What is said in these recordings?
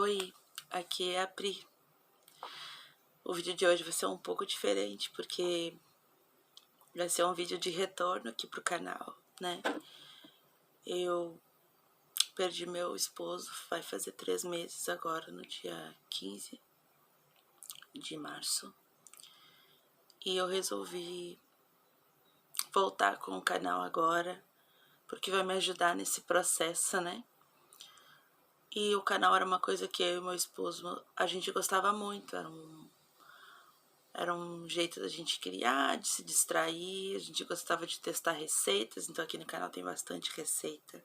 Oi, aqui é a Pri. O vídeo de hoje vai ser um pouco diferente, porque vai ser um vídeo de retorno aqui pro canal, né? Eu perdi meu esposo, vai fazer 3 meses agora, no dia 15 de março. E eu resolvi voltar com o canal agora, porque vai me ajudar nesse processo, né? E o canal era uma coisa que eu e meu esposo, a gente gostava muito, era um jeito da gente criar, de se distrair, a gente gostava de testar receitas, então aqui no canal tem bastante receita.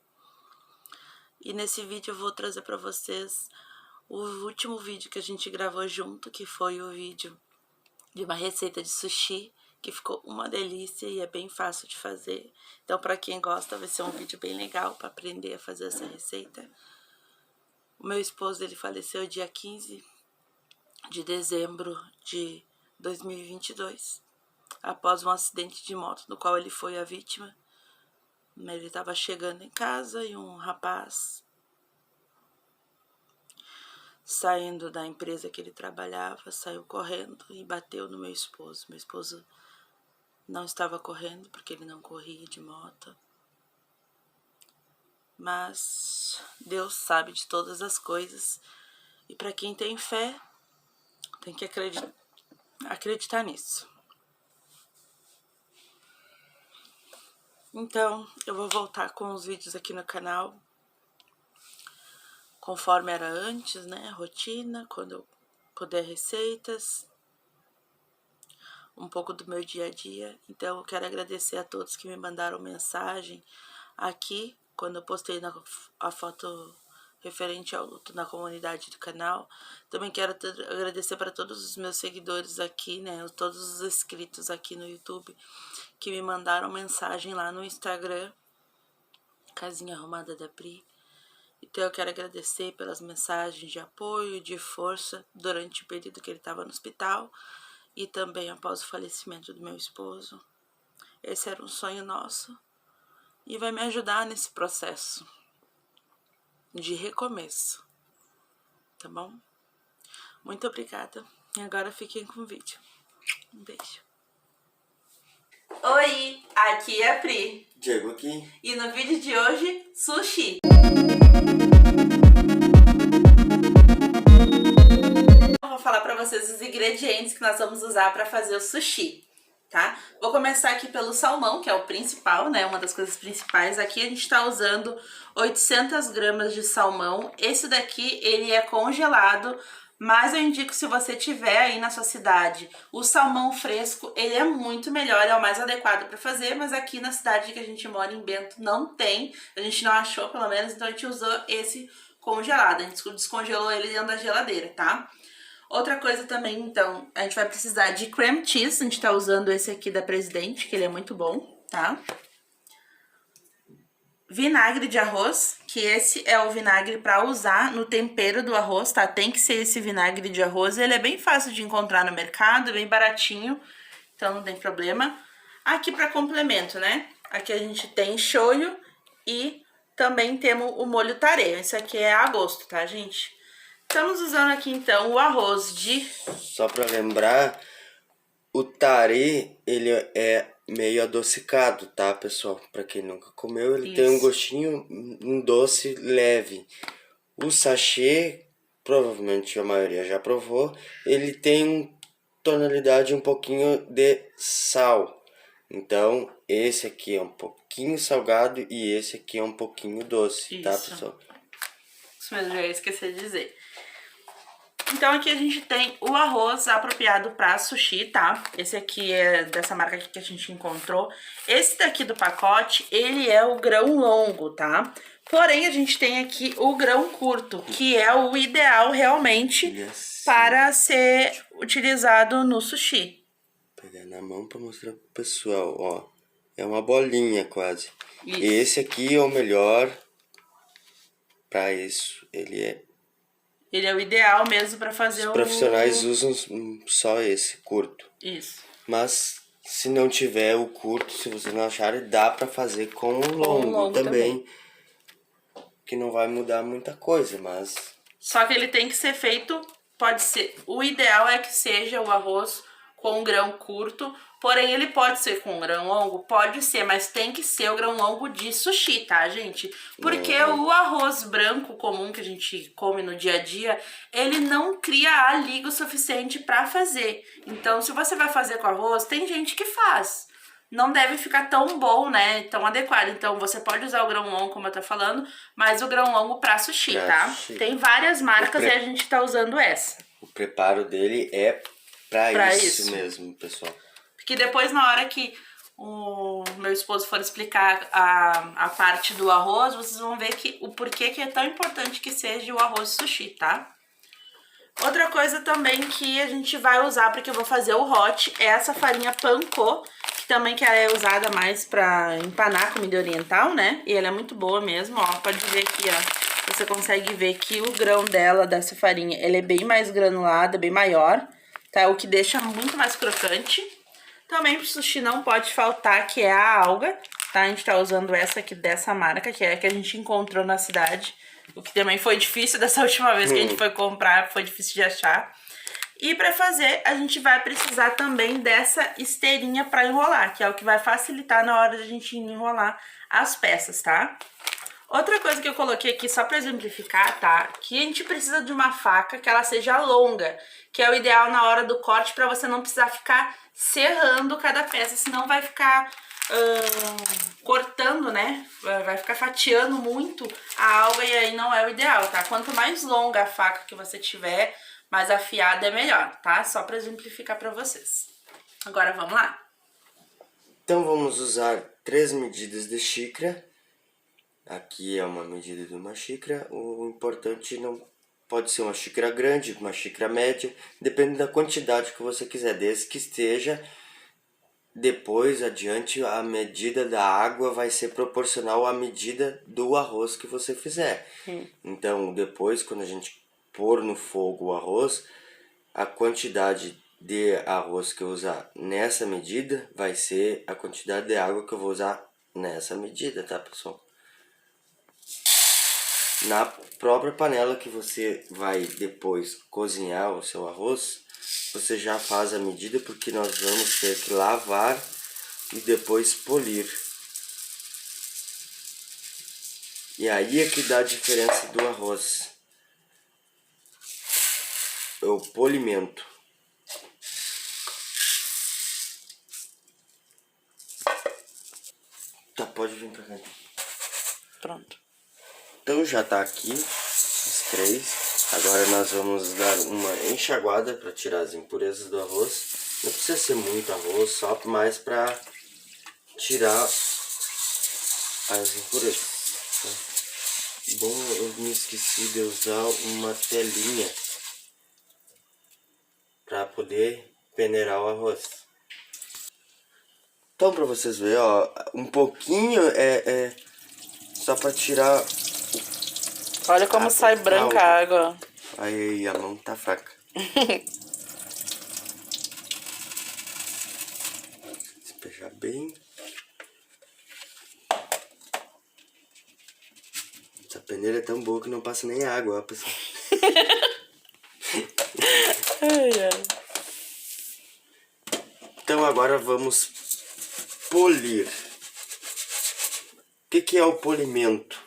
E nesse vídeo eu vou trazer para vocês o último vídeo que a gente gravou junto, que foi o vídeo de uma receita de sushi, que ficou uma delícia e é bem fácil de fazer. Então para quem gosta vai ser um vídeo bem legal para aprender a fazer essa receita. O meu esposo, ele faleceu dia 15 de dezembro de 2022, após um acidente de moto no qual ele foi a vítima. Ele estava chegando em casa e um rapaz, saindo da empresa que ele trabalhava, saiu correndo e bateu no meu esposo. Meu esposo não estava correndo porque ele não corria de moto. Mas Deus sabe de todas as coisas, e para quem tem fé, tem que acreditar nisso. Então, eu vou voltar com os vídeos aqui no canal, conforme era antes, né? Rotina, quando eu puder, receitas, um pouco do meu dia a dia. Então, eu quero agradecer a todos que me mandaram mensagem aqui, quando eu postei a foto referente ao luto na comunidade do canal. Também quero agradecer para todos os meus seguidores aqui, né? Todos os inscritos aqui no YouTube, que me mandaram mensagem lá no Instagram, Casinha Arrumada da Pri. Então eu quero agradecer pelas mensagens de apoio, de força, durante o período que ele estava no hospital e também após o falecimento do meu esposo. Esse era um sonho nosso e vai me ajudar nesse processo de recomeço, tá bom? Muito obrigada e agora fiquem com o vídeo. Um beijo. Oi, aqui é a Pri. Diego aqui. E no vídeo de hoje, sushi. Eu vou falar pra vocês os ingredientes que nós vamos usar pra fazer o sushi, tá? Vou começar aqui pelo salmão, que é o principal, né? Uma das coisas principais. Aqui a gente tá usando 800 gramas de salmão. Esse daqui, ele é congelado, mas eu indico, se você tiver aí na sua cidade o salmão fresco, ele é muito melhor, é o mais adequado para fazer, mas aqui na cidade que a gente mora, em Bento, não tem, a gente não achou pelo menos, então a gente usou esse congelado, a gente descongelou ele dentro da geladeira, tá? Outra coisa também, então, a gente vai precisar de cream cheese, a gente tá usando esse aqui da Presidente, que ele é muito bom, tá? Vinagre de arroz, que esse é o vinagre para usar no tempero do arroz, tá? Tem que ser esse vinagre de arroz, ele é bem fácil de encontrar no mercado, bem baratinho, então não tem problema. Aqui para complemento, né? Aqui a gente tem shoyu e também temos o molho tarê, esse aqui é a gosto, tá, gente? Estamos usando aqui, então, o arroz de... Só para lembrar, o tarê, ele é meio adocicado, tá, pessoal? Para quem nunca comeu, ele tem um gostinho, um doce leve. O sachê, provavelmente a maioria já provou, ele tem tonalidade um pouquinho de sal. Então, esse aqui é um pouquinho salgado e esse aqui é um pouquinho doce, tá, pessoal? Isso mesmo, eu ia esquecer de dizer. Então aqui a gente tem o arroz apropriado para sushi, tá? Esse aqui é dessa marca aqui que a gente encontrou. Esse daqui do pacote, ele é o grão longo, tá? Porém, a gente tem aqui o grão curto, que é o ideal realmente para ser utilizado no sushi. Vou pegar na mão para mostrar pro pessoal, ó. É uma bolinha quase. Isso. Esse aqui é o melhor para isso. Ele é o ideal mesmo para fazer. Os profissionais usam só esse curto. Isso. Mas se não tiver o curto, se você não achar, dá para fazer com o longo também. Que não vai mudar muita coisa, mas Só que ele tem que ser feito, pode ser, o ideal é que seja o arroz com grão curto, porém ele pode ser com grão longo, pode ser, mas tem que ser o grão longo de sushi, tá, gente? Porque o arroz branco comum que a gente come no dia a dia, ele não cria a liga o suficiente pra fazer. Então, se você vai fazer com arroz, tem gente que faz. Não deve ficar tão bom, né? Tão adequado. Então, você pode usar o grão longo, como eu tô falando, mas o grão longo pra sushi, tá? Sushi. Tem várias marcas e a gente tá usando essa. O preparo dele é pra isso mesmo, pessoal. Porque depois, na hora que o meu esposo for explicar a parte do arroz, vocês vão ver que o porquê que é tão importante que seja o arroz sushi, tá? Outra coisa também que a gente vai usar, porque eu vou fazer o hot, é essa farinha panko, que também que ela é usada mais pra empanar comida oriental, né? E ela é muito boa mesmo, ó, pode ver aqui, ó. Você consegue ver que o grão dela, dessa farinha, ele é bem mais granulada, bem maior, tá? O que deixa muito mais crocante. Também pro sushi não pode faltar, que é a alga, tá? A gente tá usando essa aqui dessa marca, que é a que a gente encontrou na cidade. O que também foi difícil dessa última vez que a gente foi comprar, foi difícil de achar. E pra fazer, a gente vai precisar também dessa esteirinha pra enrolar, que é o que vai facilitar na hora de a gente enrolar as peças, tá? Outra coisa que eu coloquei aqui só pra exemplificar, tá? Que a gente precisa de uma faca que ela seja longa, que é o ideal na hora do corte pra você não precisar ficar serrando cada peça, senão vai ficar cortando, né? Vai ficar fatiando muito a alga e aí não é o ideal, tá? Quanto mais longa a faca que você tiver, mais afiada é melhor, tá? Só pra exemplificar pra vocês. Agora vamos lá? Então vamos usar 3 medidas de xícara. Aqui é uma medida de uma xícara. O importante não pode ser uma xícara grande, uma xícara média, depende da quantidade que você quiser, desde que esteja depois adiante a medida da água vai ser proporcional à medida do arroz que você fizer. Então depois, quando a gente pôr no fogo o arroz, a quantidade de arroz que eu usar nessa medida vai ser a quantidade de água que eu vou usar nessa medida, tá, pessoal? Na própria panela que você vai depois cozinhar o seu arroz, você já faz a medida, porque nós vamos ter que lavar e depois polir. E aí é que dá a diferença do arroz. É o polimento. Tá, pode vir pra cá. Pronto. Então já tá aqui os 3. Agora nós vamos dar uma enxaguada para tirar as impurezas do arroz. Não precisa ser muito arroz, só mais para tirar as impurezas. Tá? Bom, eu me esqueci de usar uma telinha para poder peneirar o arroz. Então, para vocês verem, ó, um pouquinho é só para tirar. Olha como sai branca a água. Aí, a mão tá fraca. Despejar bem. Essa peneira é tão boa que não passa nem água, ó, pessoal. Então agora vamos polir. O que é o polimento?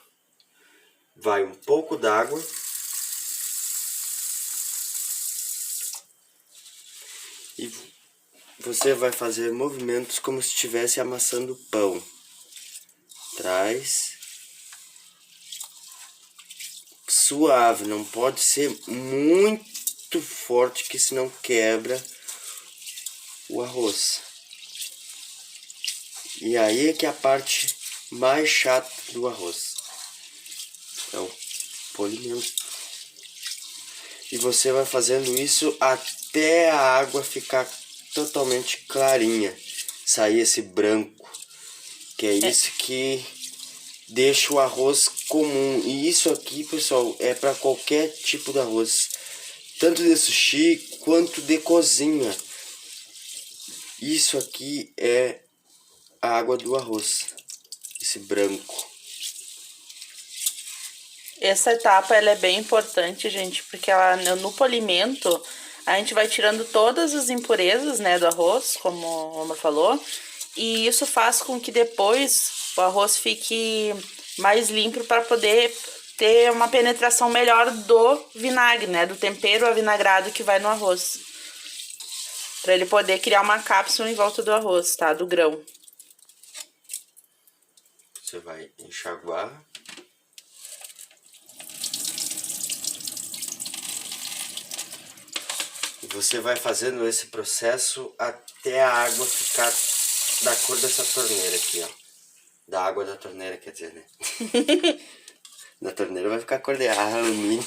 Vai um pouco d'água e você vai fazer movimentos como se estivesse amassando pão. Traz. Suave, não pode ser muito forte, que senão quebra o arroz. E aí é que é a parte mais chata do arroz. É o polimento. E você vai fazendo isso até a água ficar totalmente clarinha. Sair esse branco. Que é isso que deixa o arroz comum. E isso aqui, pessoal, é para qualquer tipo de arroz. Tanto de sushi quanto de cozinha. Isso aqui é a água do arroz. Esse branco. Essa etapa ela é bem importante, gente, porque ela, no polimento a gente vai tirando todas as impurezas, né, do arroz, como o Omar falou, e isso faz com que depois o arroz fique mais limpo para poder ter uma penetração melhor do vinagre, né, do tempero avinagrado que vai no arroz. Para ele poder criar uma cápsula em volta do arroz, tá? Do grão. Você vai enxaguar. E você vai fazendo esse processo até a água ficar da cor dessa torneira aqui, ó. Da água da torneira, quer dizer, né? Da torneira vai ficar a cor de alumínio.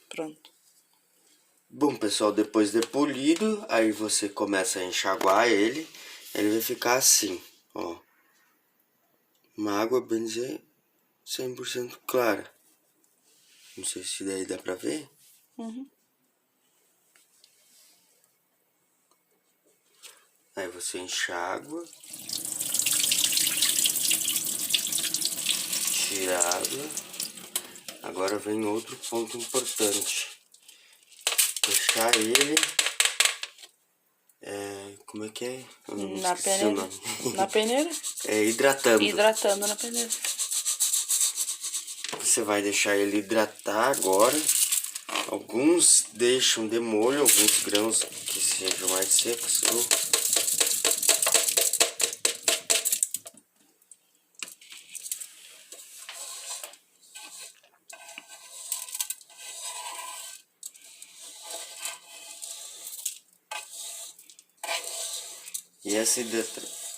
Pronto. Bom, pessoal, depois de polido, aí você começa a enxaguar ele. Ele vai ficar assim, ó. Uma água, bem dizer, 100% clara. Não sei se daí dá pra ver. Uhum. Aí você enxágua. Tira a água. Agora vem outro ponto importante. Deixar ele... como é que é? Eu não Na esqueci o peneira. nome. Na peneira? Hidratando. Hidratando na peneira. Você vai deixar ele hidratar agora. Alguns deixam de molho, alguns grãos que sejam mais secos.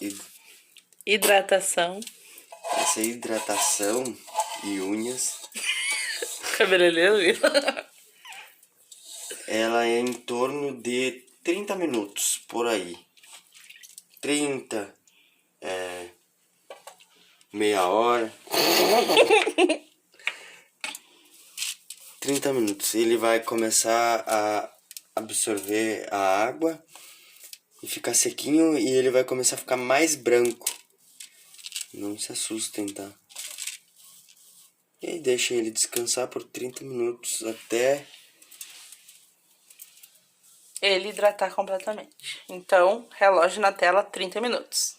E Hidratação. essa hidratação e unhas, Cabeleireiro. ela é em torno de 30 minutos, por aí. 30, meia hora. 30 minutos. Ele vai começar a absorver a água e ficar sequinho, e ele vai começar a ficar mais branco. Não se assustem, tá? E aí deixa ele descansar por 30 minutos até Ele hidratar completamente. Então, relógio na tela, 30 minutos.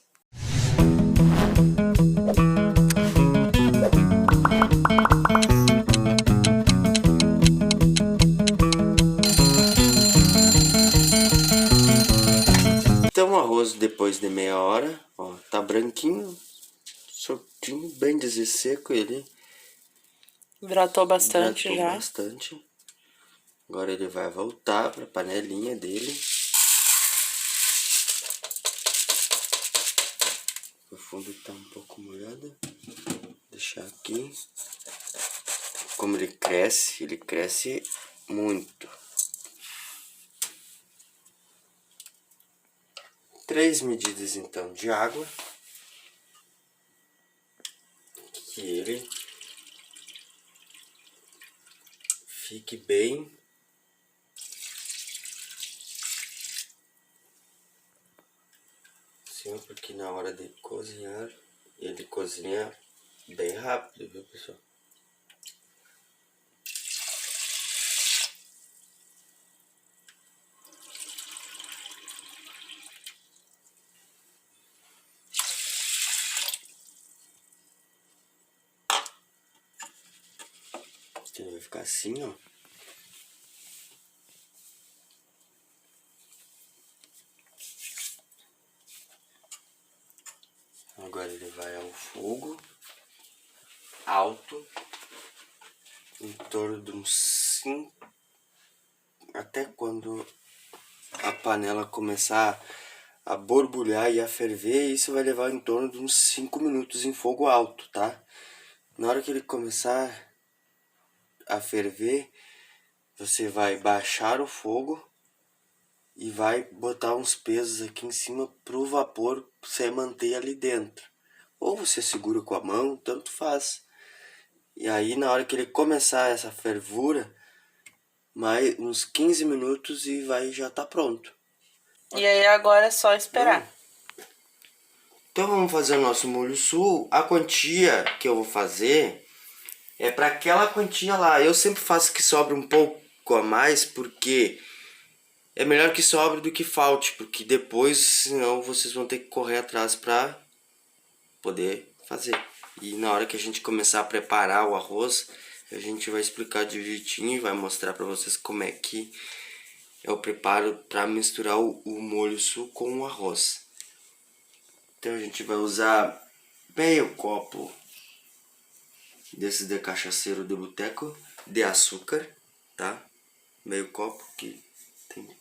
Então o arroz, depois de meia hora, ó, tá branquinho, soltinho, bem dizer seco, ele Hidratou bastante hidratou já. bastante. Agora ele vai voltar para a panelinha dele. O fundo tá um pouco molhado. Vou deixar aqui. Como ele cresce muito. 3 medidas então de água, que ele fique bem assim, porque na hora de cozinhar ele cozinha bem rápido, viu, pessoal? Ele vai ficar assim, ó. Agora ele vai ao fogo alto, em torno de uns 5, até quando a panela começar a borbulhar e a ferver, isso vai levar em torno de uns 5 minutos em fogo alto, tá? Na hora que ele começar a ferver, você vai baixar o fogo e vai botar uns pesos aqui em cima pro vapor você manter ali dentro. Ou você segura com a mão, tanto faz. E aí na hora que ele começar essa fervura, mais uns 15 minutos e já tá pronto. E aí agora é só esperar. Então vamos fazer o nosso molho sul. A quantia que eu vou fazer é para aquela quantia lá. Eu sempre faço que sobre um pouco a mais, porque é melhor que sobre do que falte, porque depois, senão vocês vão ter que correr atrás para poder fazer. E na hora que a gente começar a preparar o arroz, a gente vai explicar direitinho e vai mostrar para vocês como é que é o preparo para misturar o molho sul com o arroz. Então a gente vai usar meio copo desses de cachaceiro de boteco de açúcar, tá? Meio copo que tem.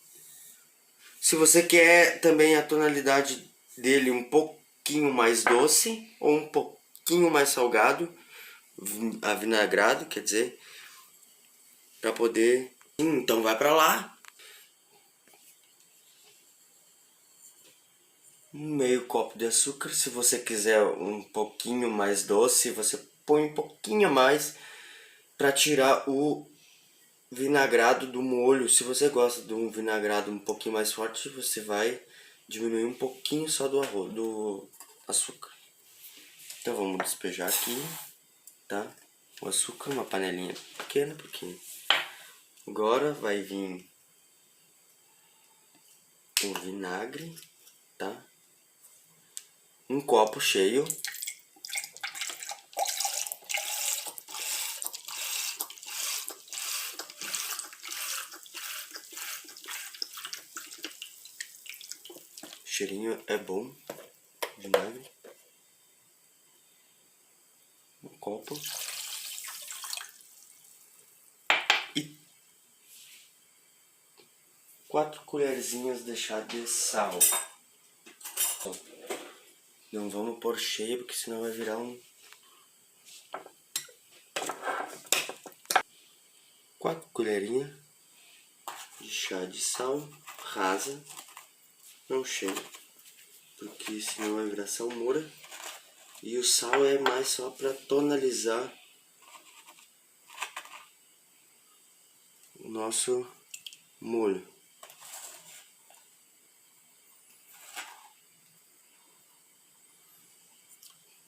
Se você quer também a tonalidade dele um pouquinho mais doce ou um pouquinho mais salgado, avinagrado, quer dizer, para poder. Então vai para lá. Meio copo de açúcar. Se você quiser um pouquinho mais doce, você põe um pouquinho mais para tirar o vinagrado do molho. Se você gosta de um vinagrado um pouquinho mais forte, você vai diminuir um pouquinho só do açúcar. Então vamos despejar aqui, tá? O açúcar, uma panelinha pequena, porque agora vai vir o vinagre, tá? Um copo cheio. O cheirinho é bom, vinagre. Um copo. E 4 colherzinhas de chá de sal. Não vamos pôr cheio, porque senão vai virar um... 4 colherinhas de chá de sal rasa, não cheio, porque senão vai virar salmoura. E o sal é mais só para tonalizar o nosso molho.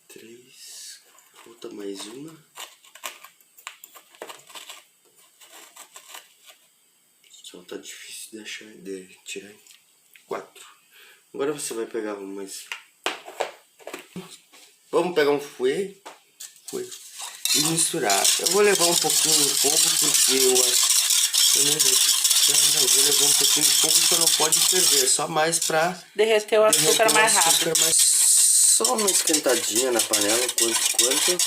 Três, falta mais uma. Só tá difícil de tirar. 4. Agora você vai pegar umas... Vamos pegar um fouet e misturar. Eu vou levar um pouquinho no fogo porque eu acho... Não, vou levar um pouquinho de fogo porque não pode ferver. Só mais pra... Derreter o açúcar mais rápido. Só uma esquentadinha na panela, quanto.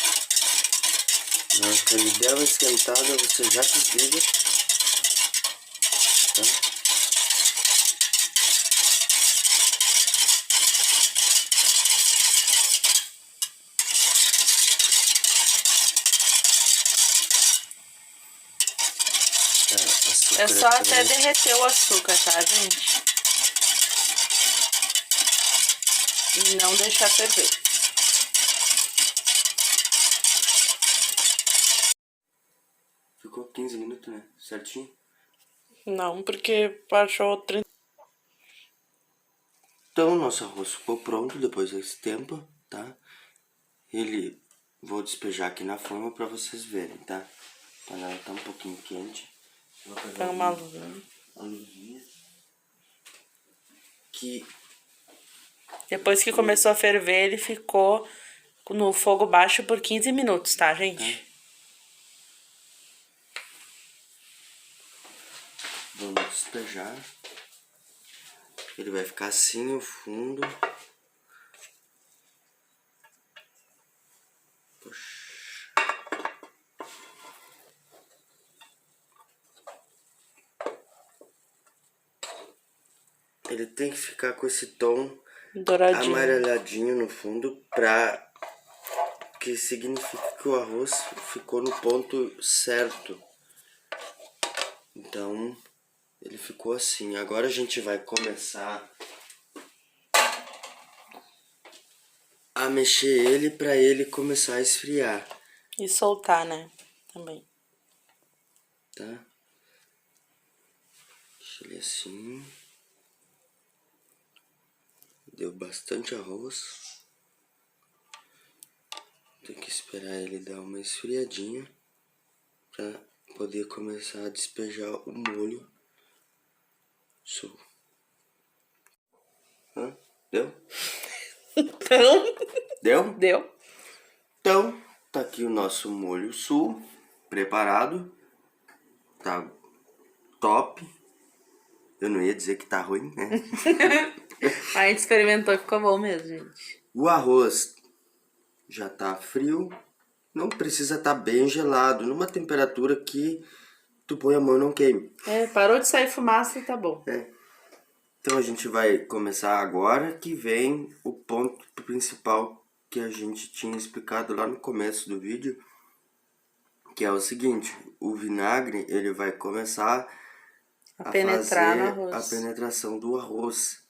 Na hora que ele der uma esquentada, você já desliga. Tá? É só até derreter o açúcar, tá, gente? E não deixar ferver. Ficou 15 minutos, né? Certinho? Não, porque baixou 30. Então, o nosso arroz ficou pronto depois desse tempo, tá? Vou despejar aqui na forma pra vocês verem, tá? A panela tá um pouquinho quente. Vou pegar uma luvinha. Que... Depois que começou a ferver, ele ficou no fogo baixo por 15 minutos, tá, gente? Vamos despejar. Ele vai ficar assim, o fundo. Puxa. Ele tem que ficar com esse tom Douradinho. amareladinho no fundo, pra que significa que o arroz ficou no ponto certo. Então, ele ficou assim. Agora a gente vai começar a mexer ele pra ele começar a esfriar. E soltar, né? Também. Tá? Deixa ele assim. Deu bastante arroz. Tem que esperar ele dar uma esfriadinha pra poder começar a despejar o molho. Hã? Deu? Então... Deu? Deu. Então, tá aqui o nosso molho sul preparado. Tá top. Eu não ia dizer que tá ruim, né? A gente experimentou e ficou bom mesmo, gente. O arroz já tá frio. Não precisa estar bem gelado. Numa temperatura que tu põe a mão e não queime. Parou de sair fumaça e tá bom. Então a gente vai começar agora, que vem o ponto principal que a gente tinha explicado lá no começo do vídeo, que é o seguinte: o vinagre ele vai começar a penetrar no fazer arroz. a penetração do arroz.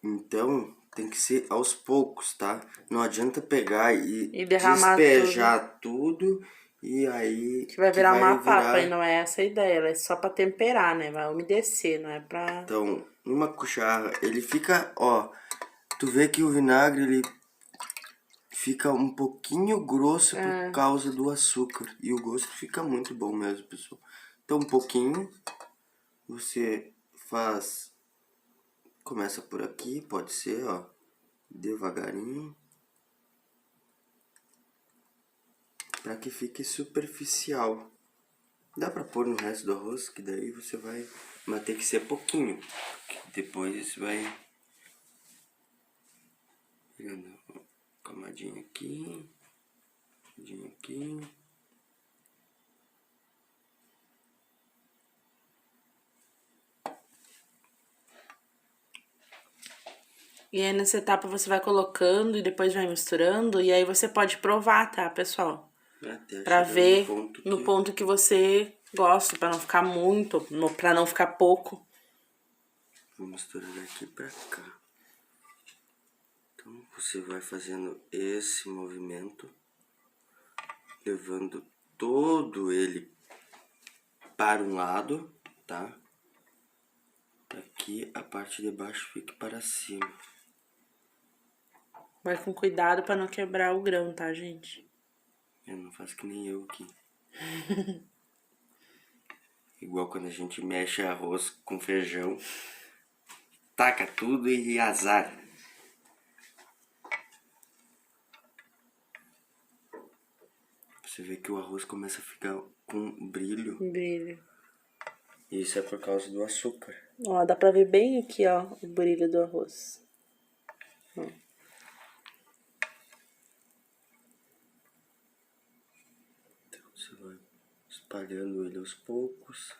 Então tem que ser aos poucos, tá? Não adianta pegar e derramar despejar tudo e aí que vai virar uma papa, e não é essa a ideia, ela é só pra temperar, né? Vai umedecer, não é pra... Então, uma cuchara, ele fica, ó, tu vê que o vinagre, ele fica um pouquinho grosso por causa do açúcar. E o gosto fica muito bom mesmo, pessoal. Então, um pouquinho, você faz, começa por aqui, pode ser, ó, devagarinho. Pra que fique superficial. Dá pra pôr no resto do arroz, que daí você vai... Mas tem que ser pouquinho. Depois vai... Pegando uma camadinha aqui. Camadinha aqui. E aí nessa etapa você vai colocando e depois vai misturando. E aí você pode provar, tá, pessoal? Até Pra chegar ver no ponto que você gosta, pra não ficar muito, pra não ficar pouco. Vou misturar daqui pra cá. Então você vai fazendo esse movimento, levando todo ele para um lado, tá? Para que a parte de baixo fique para cima. Vai com cuidado pra não quebrar o grão, tá, gente? Eu não faço que nem eu aqui. Igual quando a gente mexe arroz com feijão. Taca tudo e azar. Você vê que o arroz começa a ficar com brilho. Brilho. Isso é por causa do açúcar. Ó, dá pra ver bem aqui, ó, o brilho do arroz. Ó. Então você vai espalhando ele aos poucos.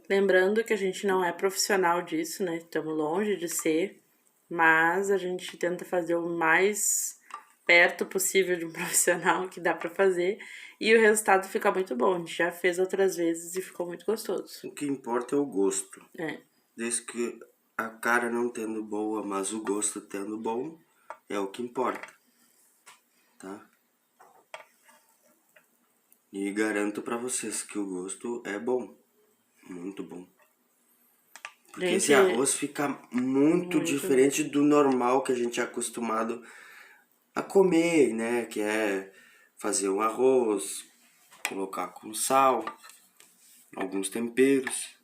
Lembrando que a gente não é profissional disso, né? Estamos longe de ser, mas a gente tenta fazer o mais perto possível de um profissional que dá pra fazer e o resultado fica muito bom. A gente já fez outras vezes e ficou muito gostoso. O que importa é o gosto. É. Desde que a cara não tendo boa, mas o gosto tendo bom, é o que importa. Tá? E garanto pra vocês que o gosto é bom. Muito bom. Porque Gente, esse arroz fica muito diferente do normal que a gente é acostumado a comer, né? Que é fazer um arroz, colocar com sal, alguns temperos.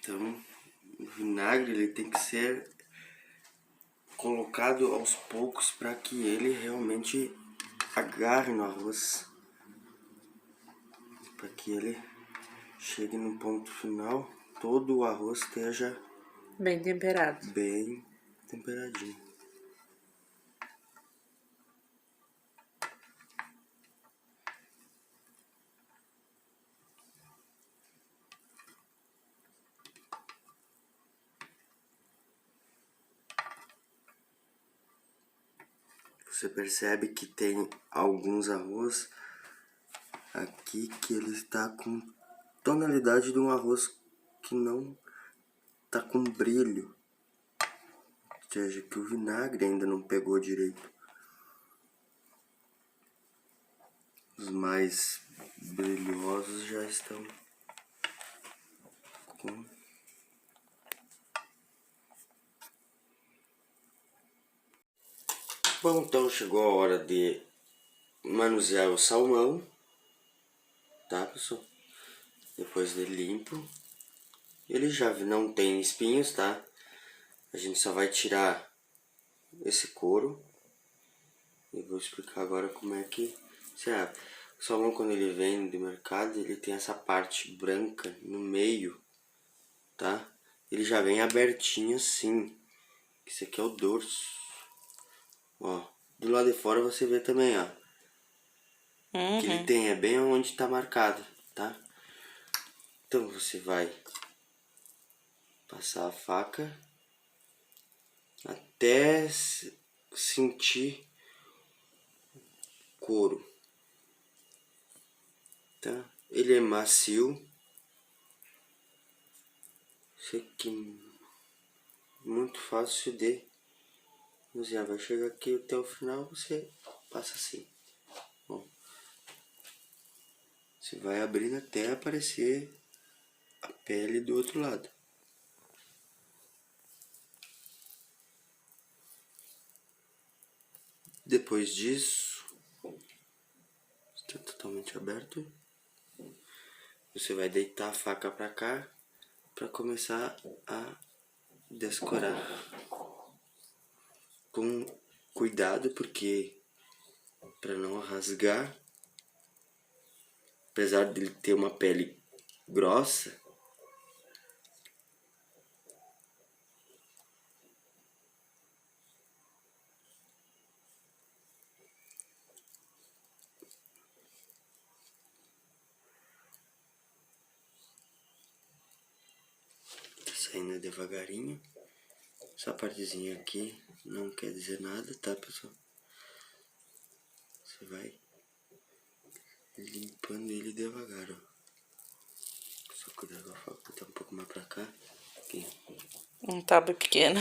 Então, o vinagre ele tem que ser colocado aos poucos para que ele realmente agarre no arroz. Para que ele chegue no ponto final, todo o arroz esteja bem temperado. bem temperadinho. Você percebe que tem alguns arroz aqui que ele está com tonalidade de um arroz que não tá com brilho. Ou seja, que o vinagre ainda não pegou direito. Os mais brilhosos já estão com... Bom, então chegou a hora de manusear o salmão, tá, pessoal? Depois de limpo. Ele já não tem espinhos, tá? A gente só vai tirar esse couro. E vou explicar agora como é que se abre. O salmão, quando ele vem do mercado, ele tem essa parte branca no meio, tá? Ele já vem abertinho assim. Esse aqui é o dorso. Ó, do lado de fora você vê também, ó. Que ele tem, é bem onde tá marcado, tá? Então você vai passar a faca até sentir couro, tá? Ele é macio. Isso aqui muito fácil de já vai chegar aqui até o final, você passa assim. Bom, você vai abrindo até aparecer a pele do outro lado. Depois disso, está totalmente aberto. Você vai deitar a faca para cá para começar a descorar. Com cuidado, porque para não rasgar, apesar dele ter uma pele grossa, saindo devagarinho. Essa partezinha aqui não quer dizer nada, tá, pessoal? Você vai limpando ele devagar, ó. Só cuidar com a faca, botar um pouco mais pra cá. Aqui. Um tábua pequena.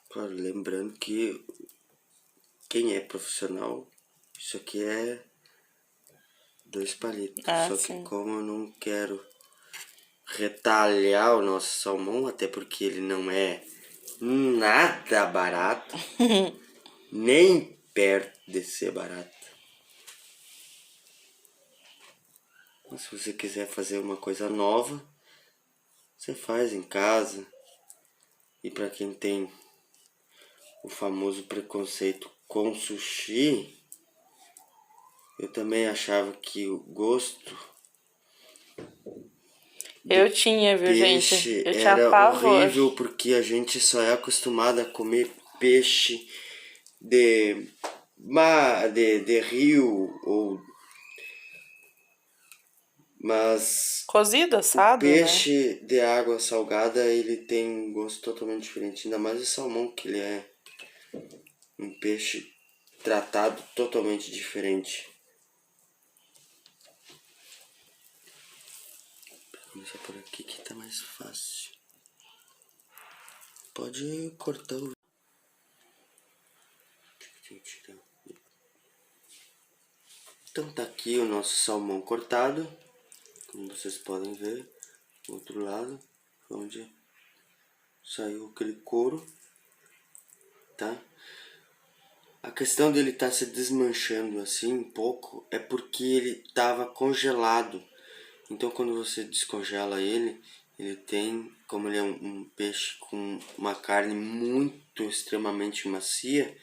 Claro, lembrando que quem é profissional, isso aqui é 2 palitos. Só sim. que como eu não quero retalhar o nosso salmão, até porque ele não é nada barato, nem perto de ser barato. Mas se você quiser fazer uma coisa nova, você faz em casa. E para quem tem o famoso preconceito com sushi, eu também achava que o gosto Eu tinha, viu, gente? peixe Eu tinha era pavor. horrível, porque a gente só é acostumado a comer peixe de rio, ou mas Cozido, o assado, né? peixe de água salgada, ele tem um gosto totalmente diferente, ainda mais o salmão, que ele é um peixe tratado totalmente diferente. Vou começar por aqui que tá mais fácil. Pode cortar o... Então tá aqui o nosso salmão cortado, como vocês podem ver, do outro lado, onde saiu aquele couro, tá? A questão dele estar se desmanchando assim um pouco é porque ele estava congelado. Então quando você descongela ele, ele tem, como ele é um peixe com uma carne muito extremamente macia,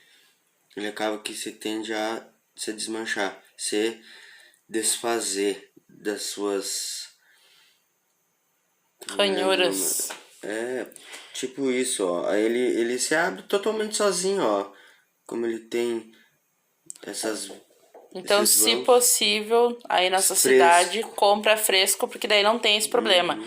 ele acaba que se tende a se desmanchar, se desfazer das suas Ranhuras. É, tipo isso, ó. Aí ele se abre totalmente sozinho, ó. Como ele tem essas Então, se possível, aí na sua cidade, compra fresco, porque daí não tem esse problema.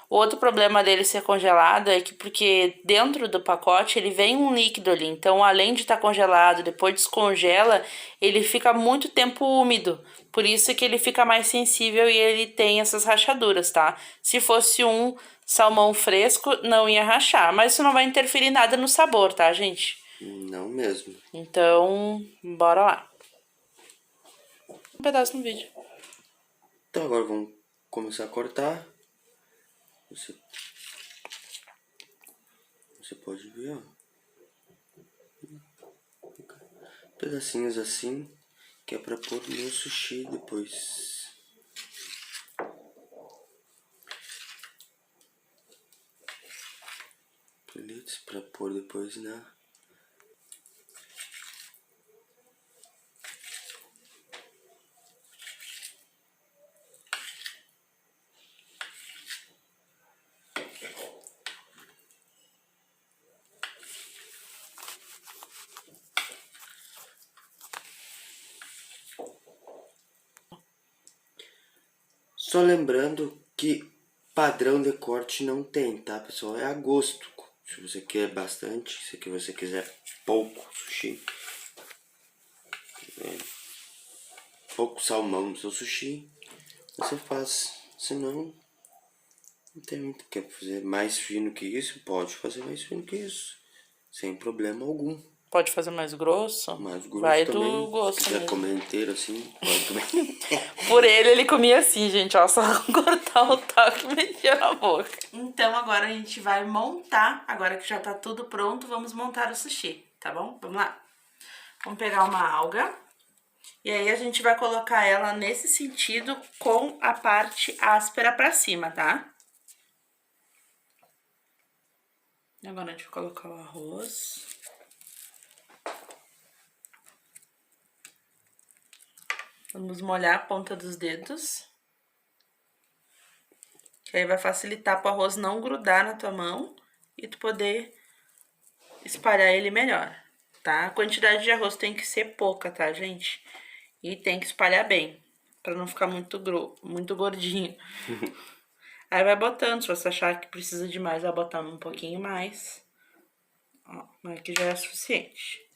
O outro problema dele ser congelado é que porque dentro do pacote ele vem um líquido ali. Então, além de estar congelado, depois descongela, ele fica muito tempo úmido. Por isso que ele fica mais sensível e ele tem essas rachaduras, tá? Se fosse um salmão fresco, não ia rachar. Mas isso não vai interferir nada no sabor, tá, gente? Não mesmo. Então, bora lá. Um pedaço no vídeo. Então agora vamos começar a cortar. Você pode ver, ó. Pedacinhos assim, que é pra pôr no sushi depois. Palitos pra pôr depois, né? Só lembrando que padrão de corte não tem, tá, pessoal? É a gosto. Se você quer bastante, se você quiser pouco sushi, pouco salmão no seu sushi, você faz. Senão, não tem muito. Quer fazer mais fino que isso? Pode fazer mais fino que isso, sem problema algum. Pode fazer mais grosso? Mais grosso vai também. do gosto. Se quiser mesmo. comer inteiro assim, pode também. Por ele comia assim, gente, ó, só cortar o taco e meter na boca. Então agora a gente vai montar, agora que já tá tudo pronto, vamos montar o sushi, tá bom? Vamos lá. Vamos pegar uma alga e aí a gente vai colocar ela nesse sentido com a parte áspera pra cima, tá? Agora a gente vai colocar o arroz. Vamos molhar a ponta dos dedos. Que aí vai facilitar para o arroz não grudar na tua mão e tu poder espalhar ele melhor, tá? A quantidade de arroz tem que ser pouca, tá, gente? E tem que espalhar bem, para não ficar muito gordinho. Aí vai botando, se você achar que precisa de mais, vai botando um pouquinho mais. Ó, mas aqui já é suficiente.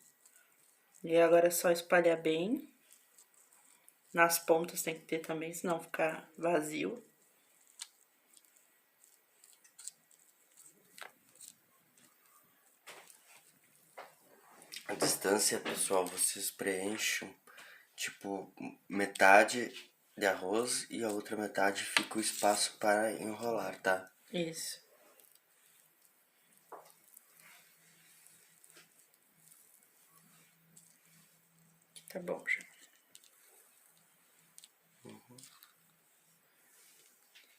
E agora é só espalhar bem. Nas pontas tem que ter também, senão fica vazio. A distância, pessoal, vocês preenchem, tipo, metade de arroz e a outra metade fica o espaço para enrolar, tá? Isso. Tá bom, já.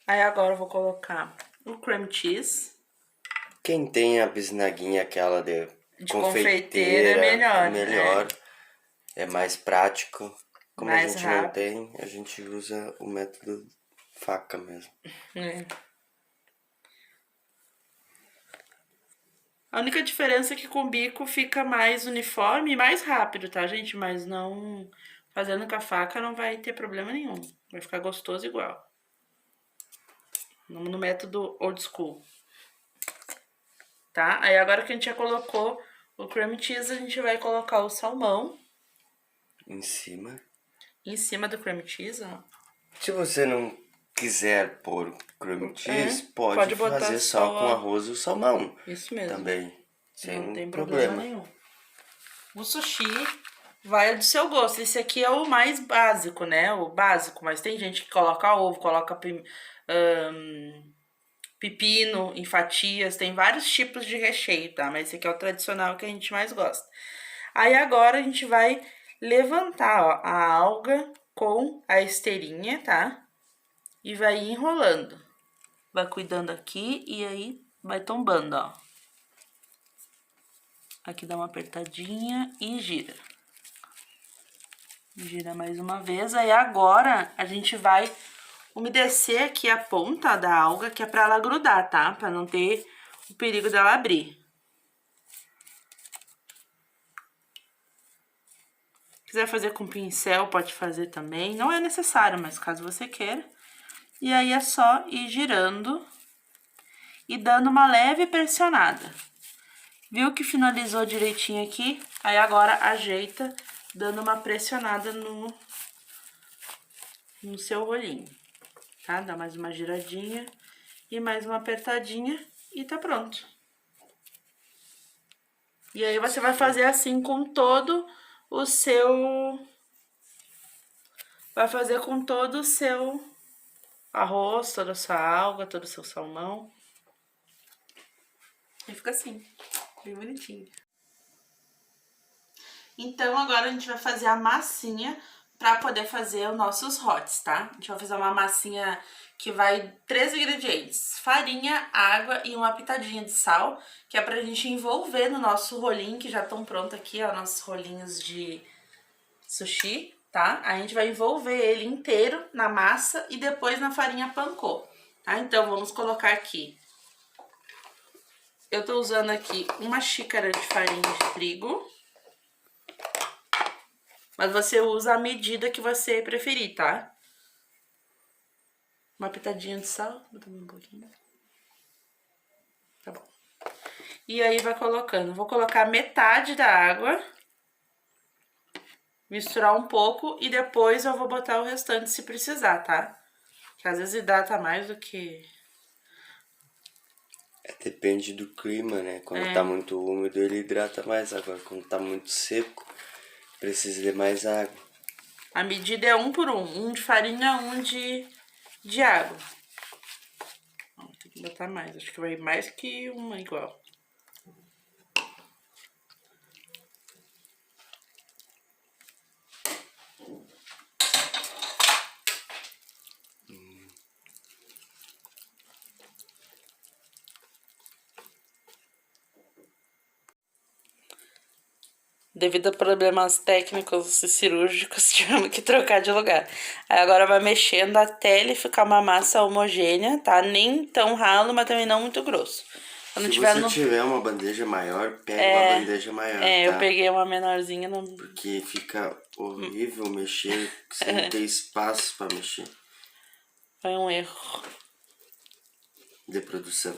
Aí agora eu vou colocar o cream cheese. Quem tem a bisnaguinha aquela de confeiteira é melhor. melhor. É mais prático. Como mais a gente rápido. não tem, a gente usa o método faca mesmo. É. A única diferença é que com o bico fica mais uniforme e mais rápido, tá, gente? Mas não... Fazendo com a faca não vai ter problema nenhum. Vai ficar gostoso igual. No método old school. Tá? Aí agora que a gente já colocou o cream cheese, a gente vai colocar o salmão. Em cima. Em cima do cream cheese, ó. Se você não quiser pôr cream cheese, pode fazer só com arroz e o salmão. Isso mesmo. Também. Sem não tem problema nenhum. O sushi vai do seu gosto. Esse aqui é o mais básico, né? O básico, mas tem gente que coloca ovo, coloca pepino em fatias, tem vários tipos de recheio, tá? Mas esse aqui é o tradicional que a gente mais gosta. Aí agora a gente vai levantar, ó, a alga com a esteirinha, tá? E vai enrolando. Vai cuidando aqui e aí vai tombando, ó. Aqui dá uma apertadinha e gira. Gira mais uma vez. Aí agora a gente vai umedecer aqui a ponta da alga, que é pra ela grudar, tá? Pra não ter o perigo dela abrir. quiser fazer com pincel, pode fazer também. Não é necessário, mas caso você queira. E aí é só ir girando e dando uma leve pressionada. Viu que finalizou direitinho aqui? Aí agora ajeita, dando uma pressionada no seu rolinho, tá? Dá mais uma giradinha e mais uma apertadinha e tá pronto. E aí você vai fazer assim com todo o seu... Vai fazer com todo o seu arroz, toda a sua alga, todo o seu salmão. E fica assim, bem bonitinho. Então, agora a gente vai fazer a massinha pra poder fazer os nossos hots, tá? A gente vai fazer uma massinha que vai 3 ingredientes: farinha, água e uma pitadinha de sal, que é pra gente envolver no nosso rolinho, que já estão prontos aqui, ó, nossos rolinhos de sushi, tá? A gente vai envolver ele inteiro na massa e depois na farinha pancô, tá? Então, vamos colocar aqui. Eu tô usando aqui uma xícara de farinha de trigo. Mas você usa a medida que você preferir, tá? Uma pitadinha de sal, botar um pouquinho. Tá bom. E aí vai colocando. Vou colocar metade da água. Misturar um pouco e depois eu vou botar o restante se precisar, tá? Porque às vezes hidrata mais do que... Depende do clima, né? Quando tá muito úmido, ele hidrata mais. Agora, quando tá muito seco, precisa de mais água. A medida é 1 por 1. 1 de farinha, 1 de água. Ó, tem que botar mais. Acho que vai mais que uma igual. Devido a problemas técnicos e cirúrgicos, tivemos que trocar de lugar. Aí agora vai mexendo até ele ficar uma massa homogênea, tá? Nem tão ralo, mas também não muito grosso. Quando Se tiver você tiver uma bandeja maior, pega uma bandeja maior, tá? eu peguei uma menorzinha. Porque fica horrível mexer, você não tem espaço pra mexer. Foi um erro. De produção.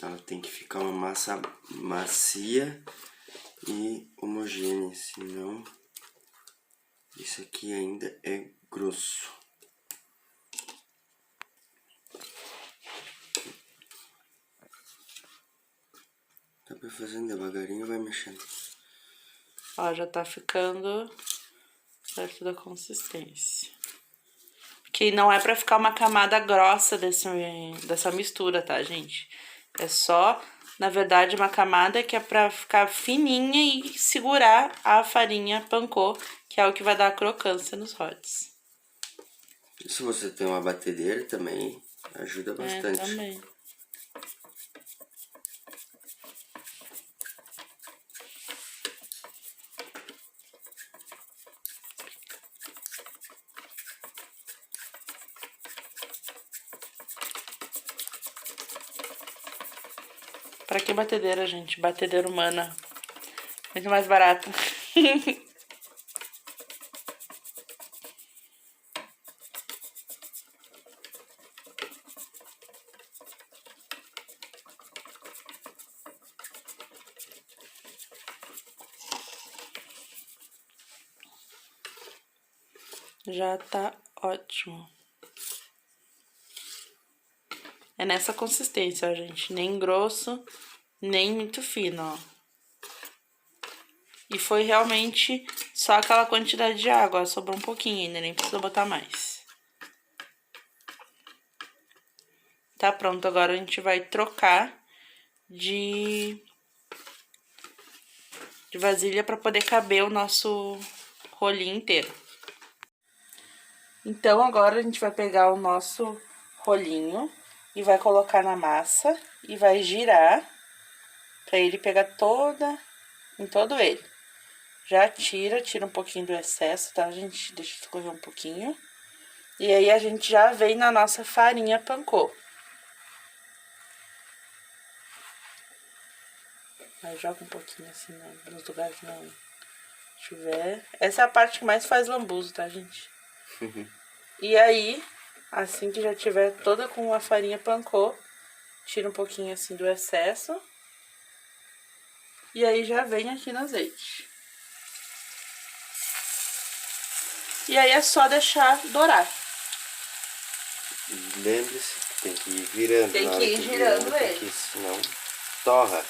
Ela tem que ficar uma massa macia e homogênea, senão isso aqui ainda é grosso. Tá pra fazendo devagarinho, vai mexendo. Ó, já tá ficando perto da consistência. Porque não é pra ficar uma camada grossa dessa mistura, tá, gente? É só, na verdade, uma camada que é pra ficar fininha e segurar a farinha pancô, que é o que vai dar a crocância nos hots. Se você tem uma batedeira também, ajuda bastante. Também. Pra que batedeira, gente? Batedeira humana. Muito mais barata. Já tá ótimo. É nessa consistência, ó, gente. Nem grosso, nem muito fino, ó. E foi realmente só aquela quantidade de água, ó. Sobrou um pouquinho ainda, nem precisa botar mais. Tá pronto, agora a gente vai trocar de vasilha pra poder caber o nosso rolinho inteiro. Então, agora a gente vai pegar o nosso rolinho e vai colocar na massa e vai girar pra ele pegar em todo ele. Já tira um pouquinho do excesso, tá, gente? Deixa escorrer um pouquinho. E aí a gente já vem na nossa farinha pancô. Aí joga um pouquinho assim, né, nos lugares que não tiver. Essa é a parte que mais faz lambuzo, tá, gente? E aí, assim que já tiver toda com a farinha pancô, tira um pouquinho assim do excesso. E aí já vem aqui no azeite. E aí é só deixar dourar. Lembre-se que tem que ir virando. Tem na que hora ir girando vira, ele. porque senão torra.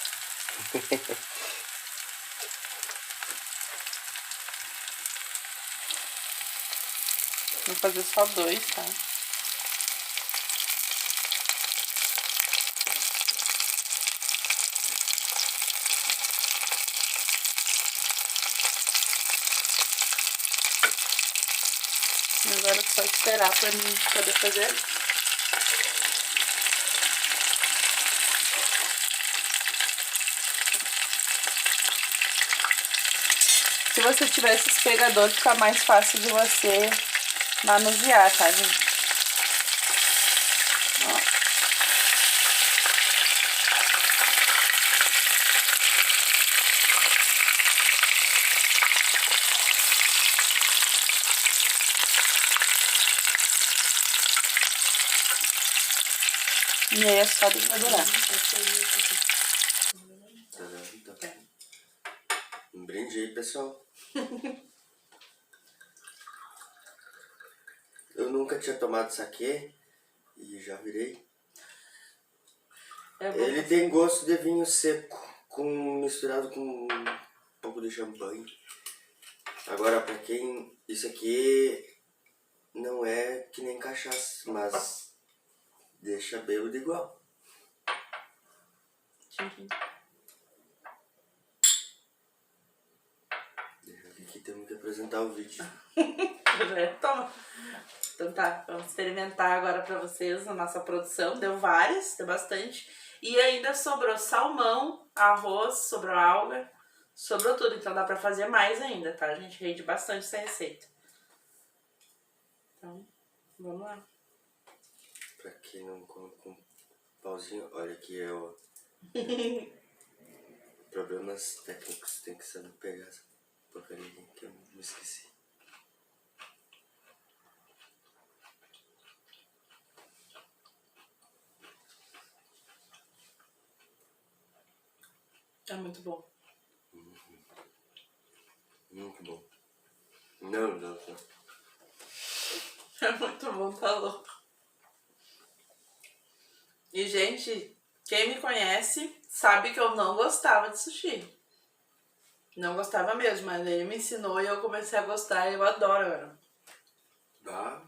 Vou fazer só 2, tá? Agora é só esperar pra mim poder fazer. Se você tiver esses pegadores, fica mais fácil de você manusear, tá, gente? Ó. E aí é só deixar dourar. Tá. Um brinde aí, pessoal. Eu nunca tinha tomado saquê e já virei. Ele tem gosto de vinho seco, misturado com um pouco de champanhe. Agora, pra quem... Isso aqui não é que nem cachaça, mas deixa bêbado igual. Deixa eu ver aqui, temos que apresentar o vídeo. Toma. Então tá, vamos experimentar agora pra vocês a nossa produção. Deu várias, deu bastante. E ainda sobrou salmão, arroz, sobrou alga, sobrou tudo. Então dá pra fazer mais ainda, tá? A gente rende bastante essa receita. Então, vamos lá. Pra quem não come com pauzinho, olha aqui é o... Problemas técnicos, tem que saber pegar essa porcaria que eu me esqueci. É muito bom. Muito bom. Não. É muito bom, tá louco. E, gente, quem me conhece sabe que eu não gostava de sushi. Não gostava mesmo, mas ele me ensinou e eu comecei a gostar e eu adoro agora.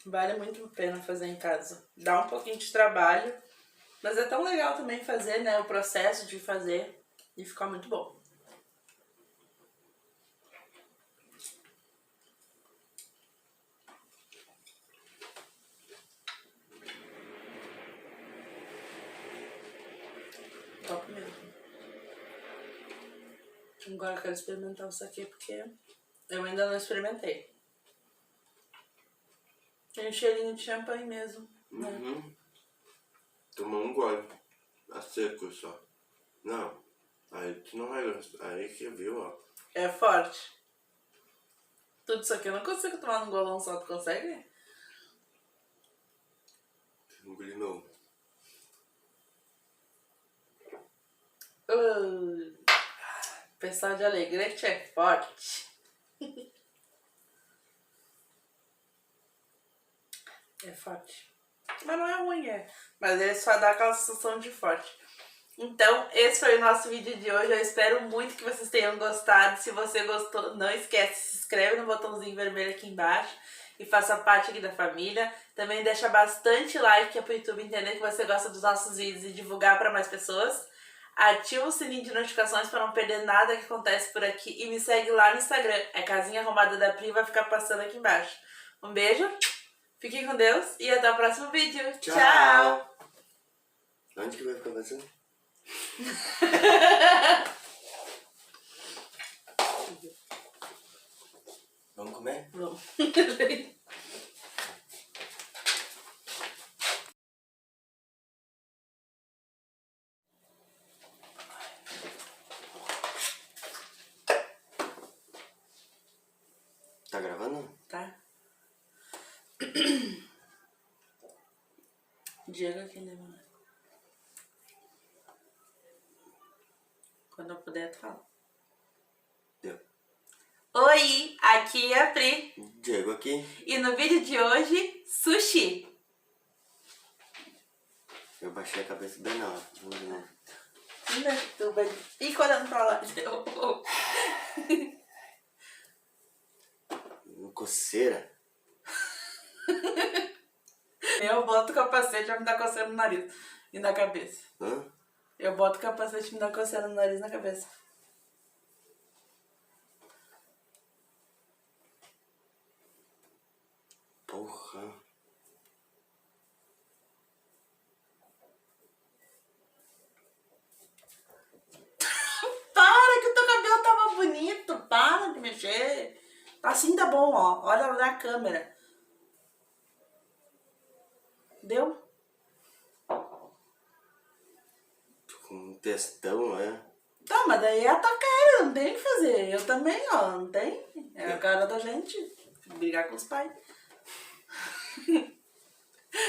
Vale muito a pena fazer em casa. Dá um pouquinho de trabalho, mas é tão legal também fazer, né? O processo de fazer e ficar muito bom. Top mesmo. Agora eu quero experimentar isso aqui porque eu ainda não experimentei. Tem um cheirinho de champanhe mesmo, né? Tomou um gole. A seco só. Não. Aí tu não vai gostar. Aí que viu, ó. É forte. Tudo isso aqui eu não consigo tomar num golão só, tu consegue? Engolinou. Pessoal de Alegrete é forte. É forte. Mas não é ruim, é. Mas ele só dá aquela sensação de forte. Então, esse foi o nosso vídeo de hoje. Eu espero muito que vocês tenham gostado. Se você gostou, não esquece, se inscreve no botãozinho vermelho aqui embaixo e faça parte aqui da família. Também deixa bastante like para o YouTube entender que você gosta dos nossos vídeos e divulgar para mais pessoas. Ativa o sininho de notificações para não perder nada que acontece por aqui. E me segue lá no Instagram. É Casinha Arrumada da Pri, vai ficar passando aqui embaixo. Um beijo, fiquem com Deus e até o próximo vídeo. Tchau! Onde que vai ficar passando? Vamos comer? Vamos. Tá gravando? Tá? Diego aqui, né, mano? Quando eu puder, tu fala. Deu. Oi, aqui é a Pri. Diego aqui. E no vídeo de hoje, sushi. Eu baixei a cabeça bem na hora. Vamos de novo. Tu vai ficar olhando pra lá. Coceira. Eu boto o capacete e vai me dar coceira no nariz e na cabeça. Hã? Eu boto o capacete e me dá coceira no nariz e na cabeça. Porra. Para que o teu cabelo tava bonito. Para de mexer. Assim tá bom, ó. Olha na câmera. Deu? Tô com um textão, né? Tá, mas daí é a tua cara, não tem o que fazer. Eu também, ó, não tem? É a cara da gente. Brigar com os pais.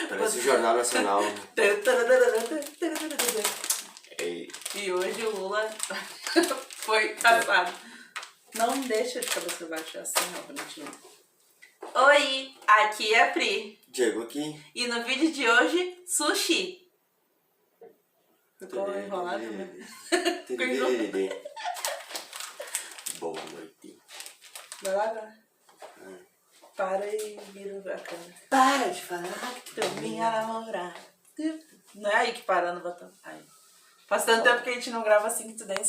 Parece o Jornal Nacional. Ei. E hoje o Lula foi caçado. Não deixa de cabeça baixa assim, ó, bonitinho. Oi, aqui é a Pri. Diego aqui. E no vídeo de hoje, sushi. Ficou enrolado, né? Ficou enrolado. Boa noite. Vai lá agora. Para e vira a câmera. Para de falar que tu é minha namorada. Não é aí que para no botão. Aí. Faz tanto tempo que a gente não grava assim que tu nem